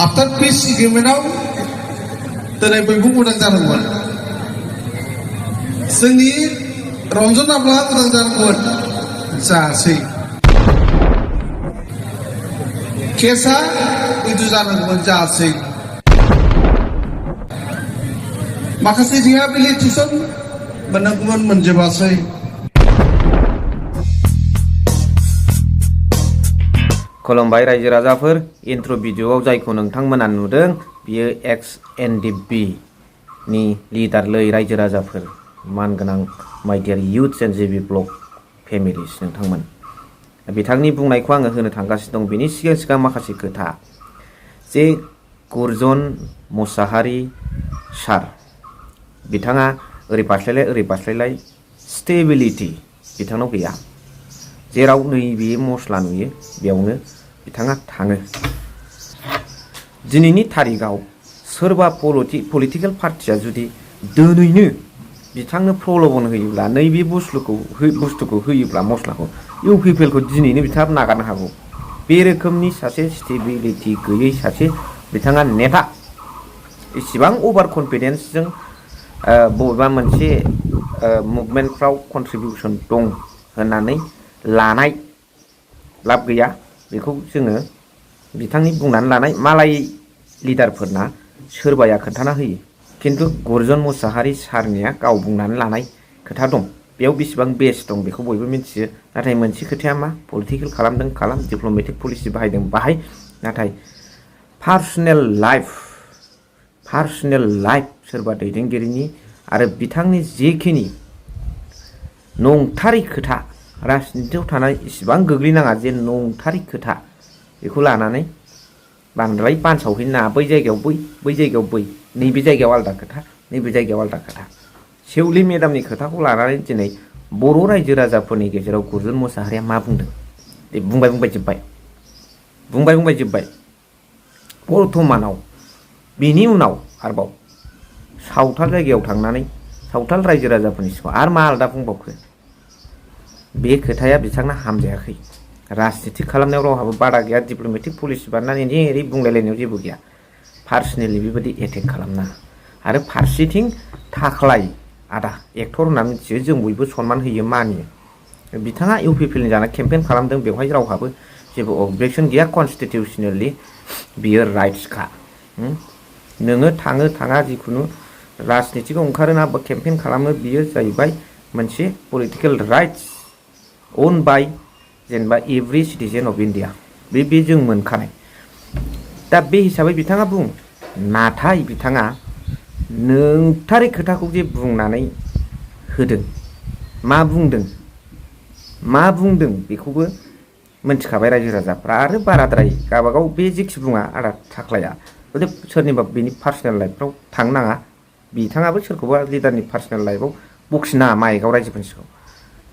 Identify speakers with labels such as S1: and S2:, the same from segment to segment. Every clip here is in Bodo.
S1: आफ्टार पिस एग्रिमेन्टआव दिनै बयबो उदां जादोंमोन जोंनि रन्जन आब्लाहा उदां जादोंमोन जायासै केसआ उइद्र जादोंमोन जायासै माखासे रिहेबिलिटेसन मोननांगौमोन मोनजोबासै
S2: खुलुमबाय रायजो राजाफोर इन्ट्र भिडिअआव जायखौ नोंथांमोना नुदों बियो एक्स-NDFB नि लिडार लै रायजो राजाफोर मानगोनां माय डियार युथ्स एन्ड जेबि ब्लग फेमिलिस नोंथांमोन बिथांनि बुंनायखौ आङो होनो थांगासिनो दं बिनि सिगां माखासे खोथा जे गुरजन मुसाहारि सार बिथाङा ओरै बास्लायलाय स्टेबिलिटि बिथांनाव गैया जेराव नैबे मस्ला नुयो बेयावनो बिथाङा थाङो दिनैनि तारिखआव सोरबा पलिटिकेल पार्टिया जुदि दिनैनो बिथांनो प्रलोभन होयोब्ला नैबे बुस्थुखौ होयोब्ला मस्लाखौ इउ पिपिएलखौ दिनैनो बिथाङा नागारनो हागौ बे रोखोमनि सासे स्टेबिलिटि गैयै सासे बिथाङा नेता इसिबां अभार कनफिडेन्सजों बबेबा मोनसे मुभमेन्टफ्राव कन्ट्रिबिउसन दं होननानै लानाय लाब गैया बेखौ जोङो बिथांनि बुंनानै लानाय मालाय लिडारफोरना सोरबाया खोन्थाना होयो किन्तु गुरजन मुसाहारि सारनिया गाव बुंनानै लानाय खोथा दं बेयाव बेसेबां बेस दं बेखौ बयबो मिथियो नाथाय मोनसे खोथाया मा पलिटिकेल खालामदों खालाम डिप्ल'मेटिक पलिसि बाहायदों बाहाय नाथाय पार्सनेल लाइफ सोरबा दैदेनगिरिनि आरो बिथांनि जेखिनि नंथारै खोथा राजनितियाव थानाय इसिबां गोग्लैनाङा जे नंथारै खोथा बेखौ लानानै बांद्राय बानसावहैनो नाङा बै जायगायाव बै जायगायाव बै नैबे जायगायाव आलदा खोथा नैबे जायगायाव आलदा खोथा सेवलि मेदामनि खोथाखौ लानानै दिनै बर' रायजो राजाफोरनि गेजेराव गुरजन मुसाहारिया मा बुंदों दे बुंबाय जोब्बाय बर्थमानाव बिनि उनाव आरोबाव सावथाल जायगायाव थांनानै सावथाल रायजो राजाफोरनि सिगाङाव आरो मा आलदा बुंबावखो बे खोथाया बिथांना हामजायाखै राजनिति खालामनायाव रावहाबो बादा गैया डिप्ल'मेटिक पलिसि बानायनानै एरै बुंलायलायनायाव जेबो गैया पार्सनेलि बेबायदि एटेक खालामनाङा आरो फारसेथिं थाख्लाय आदा एक्टर होनना मिथियो जों बयबो सनमान होयो मानियो बिथाङा इउ पिपिएलनि जाना केम्पेइन खालामदों बेवहाय रावहाबो जेबो अबजेक्सन गैया कनस्टिटिउसनेलि बियो राइट्सखा नोङो थाङा जिखुनु राजनितिखौ ओंखारोना केम्पेइन खालामो बियो जाहैबाय मोनसे पलिटिकेल राइट्स ओन बाय जेनेबा एभ्रि सिटिजेन अफ इन्डिया बे जों मोनखानाय दा बे हिसाबै बिथाङा बुं नाथाय बिथाङा नोंथारै खोथाखौ जे बुंनानै होदों मा बुंदों बेखौबो मोनथिखाबाय रायजो राजाफ्रा आरो बाराद्राय गावबागाव बे जेखि बुङा आदा थाख्लाया जुदि सोरनिबा बिनि पार्सनेल लाइफफ्राव थांनो नाङा बिथाङाबो सोरखौबा लिडारनि पार्सनेल लाइफआव बखिनाङा माइकआव रायजोफोरनि सिगाङाव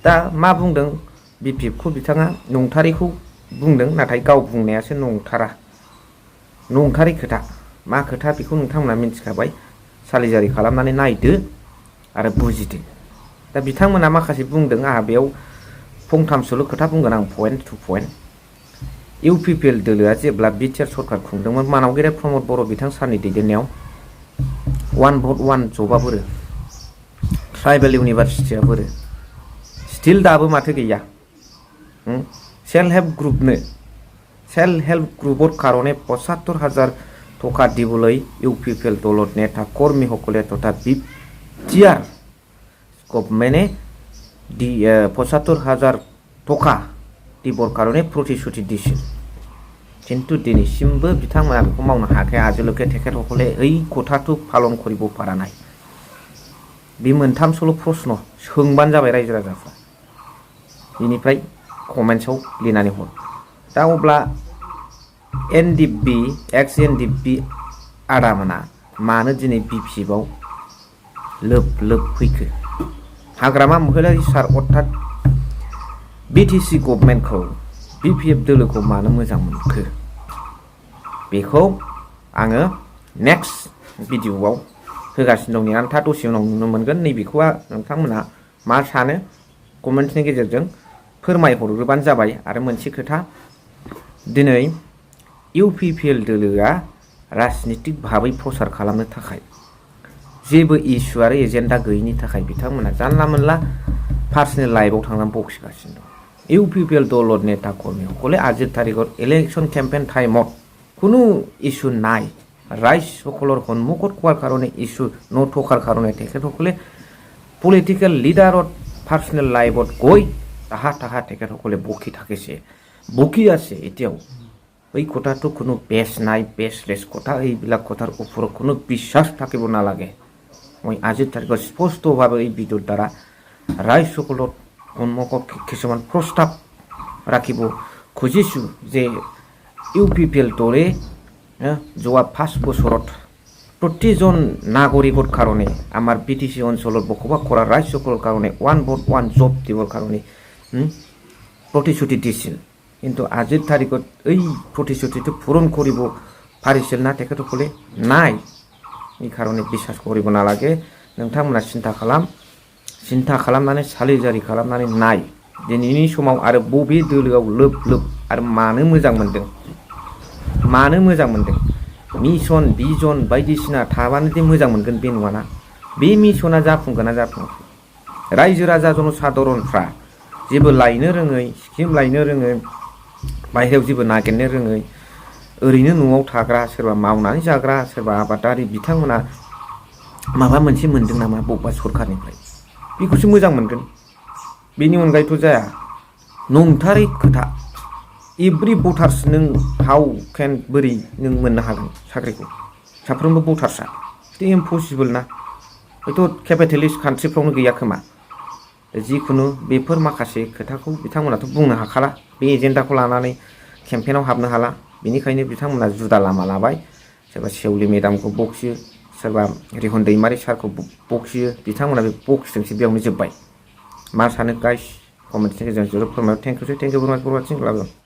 S2: दा मा बुंदों बिपिएफखौ बिथाङा नंथारैखौ बुंदों नाथाय गाव बुंनायासो नंथारै खोथा मा खोथा बेखौ नोंथांमोना मिथिखाबाय सालिजारि खालामनानै नायदो आरो बुजिदो दा बिथांमोना माखासे बुंदों आंहा बेयाव फंथामसोल' खोथा बुंगोन आं point two point U PPL दोलोआ जेब्ला बिटिआर सरकार खुंदोंमोन मानावगेरे प्रमद बर' बिथां सारनि दैदेननायाव वान भट वान जबा बोरो ट्राइबेल इउनिभारसिटिया बोरो स्टिल दाबो माथो गैया सेल्फ हेल्प ग्रुपर कारणे ৭৫,০০০ टका दिবলৈ ইউ পিপিএল দলৰ নেতা কৰ্মীসকলে তথা বিটিআর গভৰ্ণমেণ্টে ৭৫,০০০ टका দিবৰ কাৰণে প্ৰতিশ্ৰুতি দিছিল কিন্তু দিনैसिमबो बिथांमोना बेखौ मावनो हायाखै आजोलैके तेखेतসকলে এই কথাটো पालन কৰিব পৰা নাই बे मोनथामसोल' प्रश्न सोंबानो जाबाय रायजो राजाफ्रा बेनिफ्राय कमेन्ट्सआव लिरनानै हर दा अब्ला एक्स-NDFB आदामोना मानो दिनै बिपिएफआव लोब फैखो हाग्रामा महिलारि सार अर्थात बिटिसि गभर्नमेन्टखौ बिपिएफ दोलोखौ मानो मोजां मोनखो बेखौ आङो नेक्स्ट भिडिअआव होगासिनो दं नोंथाङा दसे उनाव नुनो मोनगोन नैबेखौ नोंथांमोना मा सानो कमेन्ट्सनि गेजेरजों फोरमायहरग्रोबानो जाबाय आरो मोनसे खोथा दिनै इउ पिपिएल दोलोआ राजनितिक भाबै प्रसार खालामनो थाखाय जेबो इस्यु आरो एजेन्डा गैयिनि थाखाय बिथांमोना जानला मोनला पार्सनेल लाइफआव थांनानै बखिगासिनो दं। ইউপিপিএল দলৰ নেতা কৰ্মীসকলে আজিৰ তাৰিখত ইলেকশ্যন কেম্পেইন টাইমত কোনো ইস্যু নাই, ৰাইজসকলৰ সন্মুখত কোৱাৰ কাৰণে ইস্যু নথকাৰ কাৰণে তেখেতসকলে পলিটিকেল লিডাৰত পাৰ্চনেল লাইফত গৈ তাহা তেখেতসকলে বকি থাকিছে, বকি আছে এতিয়াও। এই কথাটো কোনো বেছ নাই, বেছলেছ কথা, এইবিলাক কথাৰ ওপৰত কোনো বিশ্বাস থাকিব নালাগে। মই আজিৰ তাৰিখত স্পষ্টভাৱে এই ভিডিঅ'ৰ দ্বাৰা ৰাইজসকলৰ সন্মুখত কিছুমান প্ৰস্তাৱ ৰাখিব খুজিছোঁ যে ইউপিপিএল দলে যোৱা 5 বছৰত প্ৰতিজন নাগৰিকৰ কাৰণে আমাৰ বিটিচি অঞ্চলত বসবাস কৰা ৰাইজসকলৰ কাৰণে 1 ভোট 1 জব দিবৰ কাৰণে প্ৰতিশ্ৰুতি দিছিল। কিন্তু আজিৰ তাৰিখত এই প্ৰতিশ্ৰুতিটো পূৰণ কৰিব পাৰিছিল না তেখেতসকলে? নাই। এই কাৰণে বিশ্বাস কৰিব নালাগে। नोंथांमोना सिन्था खालामनानै सालिजारि खालामनानै नाय दिनैनि समाव आरो बबे दोलोआव लोब आरो मानो मोजां मोनदों मिशन बिजन बायदिसिना थाबानो दि मोजां मोनगोन बे नङाना। बे मिशना जाफुंगोन ना जाफुङाखै? रायजो राजा जनसाधारनफ्रा जेबो लायनो रोङै, स्किम लायनो रोङै, बाहेरायाव जेबो नागिरनो रोङै, ओरैनो न'आव थाग्रा, सोरबा मावनानै जाग्रा, सोरबा आबादारि, बिथांमोना माबा मोनसे मोनदों नामा बबेबा सरखारनिफ्राय? बेखौसो मोजां मोनगोन। बेनि अनगायैथ' जाया। नंथारै खोथा। एभ्रि भटार्स नों हाउ केन बोरै नों मोननो हागोन साख्रिखौ? साफ्रोमबो भटार्सआ बिदि इम्पसिबोल ना। हयथ' केपिटेलिस्ट कान्ट्रिफ्रावनो गैया खोमा। जिखुनु बेफोर माखासे खोथाखौ बिथांमोनाथ' बुंनो हाखाला, बे एजेन्डाखौ लानानै केम्पेइनाव हाबनो हाला। बेनिखायनो बिथांमोना जुदा लामा लाबाय। सोरबा सेवलि मेदामखौ बखियो, सोरबा रिहन दैमारि सारखौ बखियो। बिथांमोना बे बखिदोंसो, बेयावनो जोब्बाय। मा सानो गाइस? कमेन्टनि गेजेरजों जरुर फोरमाय। थेंक इउ भेरि माच फर वाचिं।